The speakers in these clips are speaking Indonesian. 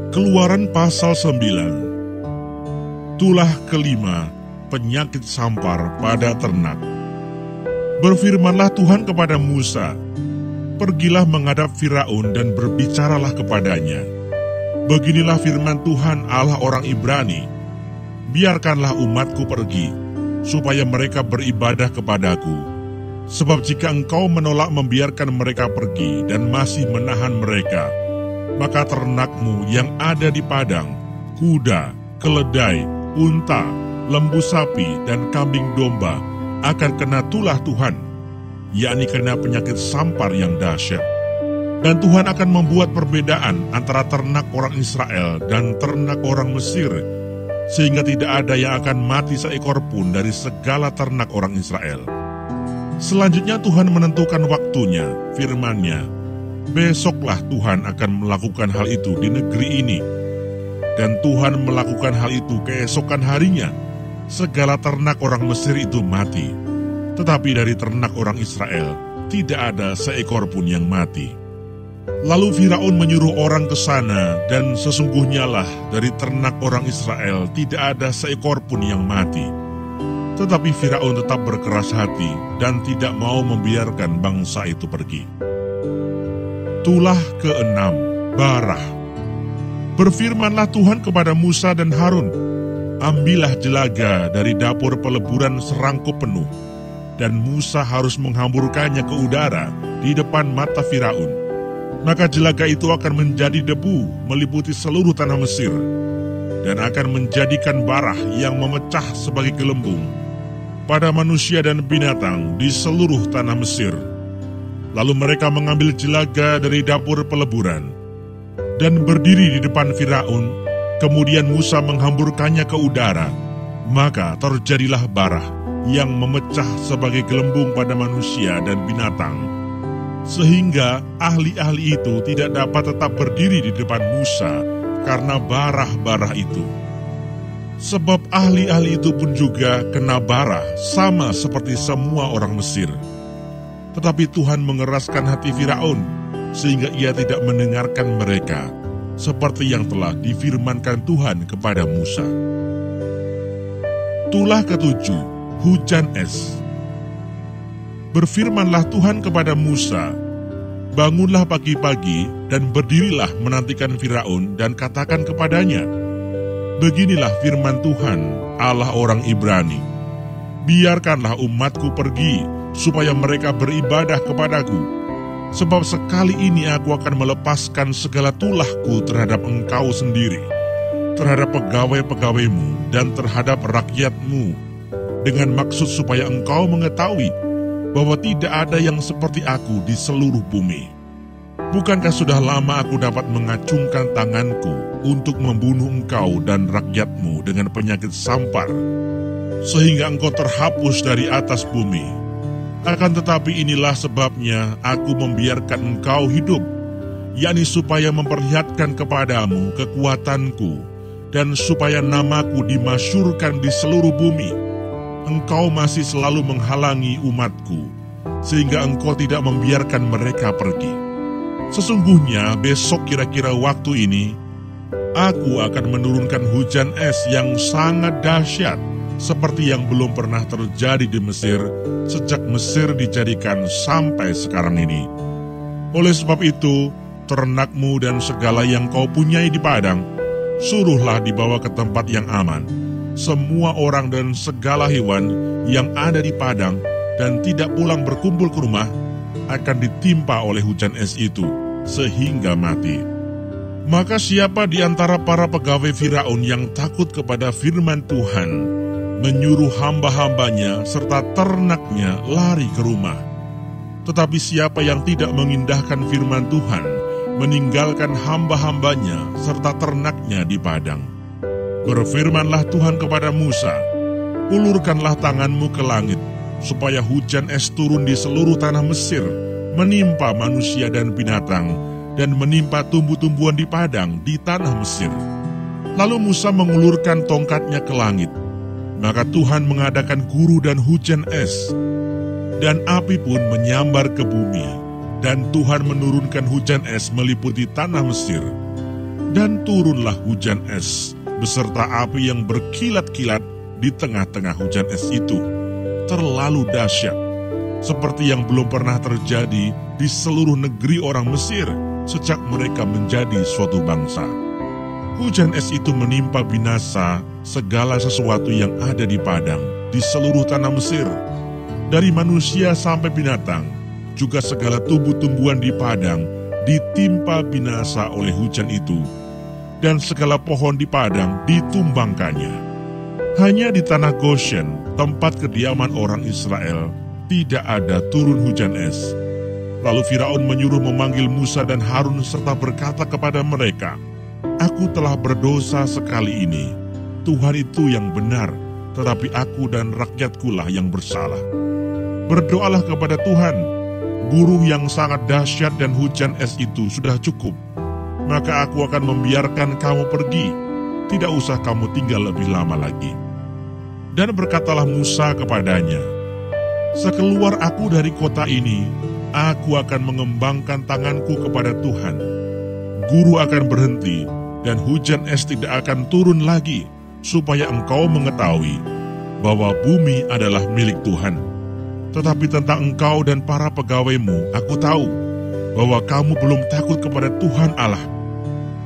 Keluaran pasal 9. Tulah kelima, penyakit sampar pada ternak. Berfirmanlah Tuhan kepada Musa, "Pergilah menghadap Firaun dan berbicaralah kepadanya. Beginilah firman Tuhan Allah orang Ibrani, biarkanlah umatku pergi, supaya mereka beribadah kepadaku. Sebab jika engkau menolak membiarkan mereka pergi dan masih menahan mereka, maka ternakmu yang ada di padang, kuda, keledai, unta, lembu sapi, dan kambing domba akan kena tulah Tuhan, yakni kena penyakit sampar yang dahsyat. Dan Tuhan akan membuat perbedaan antara ternak orang Israel dan ternak orang Mesir, sehingga tidak ada yang akan mati seekor pun dari segala ternak orang Israel." Selanjutnya Tuhan menentukan waktunya, firman-Nya, "Besoklah Tuhan akan melakukan hal itu di negeri ini." Dan Tuhan melakukan hal itu keesokan harinya. Segala ternak orang Mesir itu mati, tetapi dari ternak orang Israel tidak ada seekor pun yang mati. Lalu Firaun menyuruh orang ke sana, dan sesungguhnya lah dari ternak orang Israel tidak ada seekor pun yang mati. Tetapi Firaun tetap berkeras hati dan tidak mau membiarkan bangsa itu pergi. Tulah keenam, Barah. Berfirmanlah Tuhan kepada Musa dan Harun, "Ambillah jelaga dari dapur peleburan serangkup penuh, dan Musa harus menghamburkannya ke udara di depan mata Firaun. Maka jelaga itu akan menjadi debu meliputi seluruh tanah Mesir, dan akan menjadikan barah yang memecah sebagai gelembung pada manusia dan binatang di seluruh tanah Mesir." Lalu mereka mengambil jelaga dari dapur peleburan dan berdiri di depan Firaun. Kemudian Musa menghamburkannya ke udara, maka terjadilah barah yang memecah sebagai gelembung pada manusia dan binatang, sehingga ahli-ahli itu tidak dapat tetap berdiri di depan Musa karena barah-barah itu. Sebab ahli-ahli itu pun juga kena barah, sama seperti semua orang Mesir. Tetapi Tuhan mengeraskan hati Firaun, sehingga ia tidak mendengarkan mereka, seperti yang telah difirmankan Tuhan kepada Musa. Tulah ketujuh, hujan es. Berfirmanlah Tuhan kepada Musa, "Bangunlah pagi-pagi dan berdirilah menantikan Firaun dan katakan kepadanya, beginilah firman Tuhan, Allah orang Ibrani, biarkanlah umatku pergi, supaya mereka beribadah kepadaku. Sebab sekali ini aku akan melepaskan segala tulahku terhadap engkau sendiri, terhadap pegawai-pegawaimu dan terhadap rakyatmu, dengan maksud supaya engkau mengetahui bahwa tidak ada yang seperti aku di seluruh bumi. Bukankah sudah lama aku dapat mengacungkan tanganku untuk membunuh engkau dan rakyatmu dengan penyakit sampar, sehingga engkau terhapus dari atas bumi? Akan tetapi inilah sebabnya aku membiarkan engkau hidup, yakni supaya memperlihatkan kepadamu kekuatanku, dan supaya namaku dimasyurkan di seluruh bumi. Engkau masih selalu menghalangi umatku, sehingga engkau tidak membiarkan mereka pergi. Sesungguhnya besok kira-kira waktu ini, aku akan menurunkan hujan es yang sangat dahsyat, seperti yang belum pernah terjadi di Mesir, sejak Mesir dijadikan sampai sekarang ini. Oleh sebab itu, ternakmu dan segala yang kau punyai di padang, suruhlah dibawa ke tempat yang aman. Semua orang dan segala hewan yang ada di padang dan tidak pulang berkumpul ke rumah, akan ditimpa oleh hujan es itu, sehingga mati. Maka siapa di antara para pegawai Firaun yang takut kepada firman Tuhan, menyuruh hamba-hambanya serta ternaknya lari ke rumah. Tetapi siapa yang tidak mengindahkan firman Tuhan, meninggalkan hamba-hambanya serta ternaknya di padang. Berfirmanlah Tuhan kepada Musa, "Ulurkanlah tanganmu ke langit, supaya hujan es turun di seluruh tanah Mesir, menimpa manusia dan binatang, dan menimpa tumbuh-tumbuhan di padang di tanah Mesir." Lalu Musa mengulurkan tongkatnya ke langit, maka Tuhan mengadakan guru dan hujan es, dan api pun menyambar ke bumi, dan Tuhan menurunkan hujan es meliputi tanah Mesir. Dan turunlah hujan es, beserta api yang berkilat-kilat di tengah-tengah hujan es itu. Terlalu dahsyat, seperti yang belum pernah terjadi di seluruh negeri orang Mesir sejak mereka menjadi suatu bangsa. Hujan es itu menimpa binasa segala sesuatu yang ada di padang, di seluruh tanah Mesir. Dari manusia sampai binatang, juga segala tumbuh-tumbuhan di padang ditimpa binasa oleh hujan itu, dan segala pohon di padang ditumbangkannya. Hanya di tanah Goshen, tempat kediaman orang Israel, tidak ada turun hujan es. Lalu Firaun menyuruh memanggil Musa dan Harun serta berkata kepada mereka, "Aku telah berdosa sekali ini. Tuhan itu yang benar, tetapi aku dan rakyatkulah yang bersalah. Berdoalah kepada Tuhan. Guruh yang sangat dahsyat dan hujan es itu sudah cukup. Maka aku akan membiarkan kamu pergi. Tidak usah kamu tinggal lebih lama lagi." Dan berkatalah Musa kepadanya, "Sekeluar aku dari kota ini, aku akan mengembangkan tanganku kepada Tuhan. Guru akan berhenti, dan hujan es tidak akan turun lagi, supaya engkau mengetahui bahwa bumi adalah milik Tuhan. Tetapi tentang engkau dan para pegawaimu, aku tahu bahwa kamu belum takut kepada Tuhan Allah.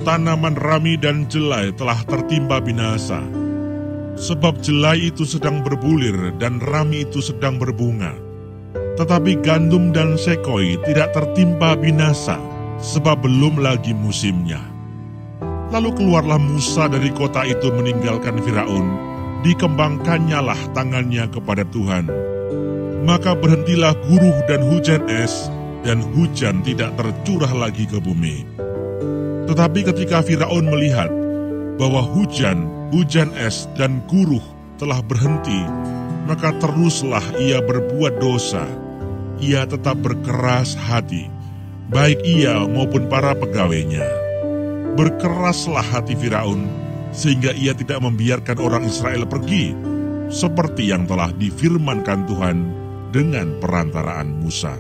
Tanaman rami dan jelai telah tertimpa binasa. Sebab jelai itu sedang berbulir dan rami itu sedang berbunga. Tetapi gandum dan sekoi tidak tertimpa binasa, sebab belum lagi musimnya." Lalu keluarlah Musa dari kota itu meninggalkan Firaun, dikembangkannyalah tangannya kepada Tuhan. Maka berhentilah guruh dan hujan es, dan hujan tidak tercurah lagi ke bumi. Tetapi ketika Firaun melihat bahwa hujan es dan guruh telah berhenti, maka teruslah ia berbuat dosa. Ia tetap berkeras hati, baik ia maupun para pegawainya. Berkeraslah hati Firaun, sehingga ia tidak membiarkan orang Israel pergi, seperti yang telah difirmankan Tuhan dengan perantaraan Musa.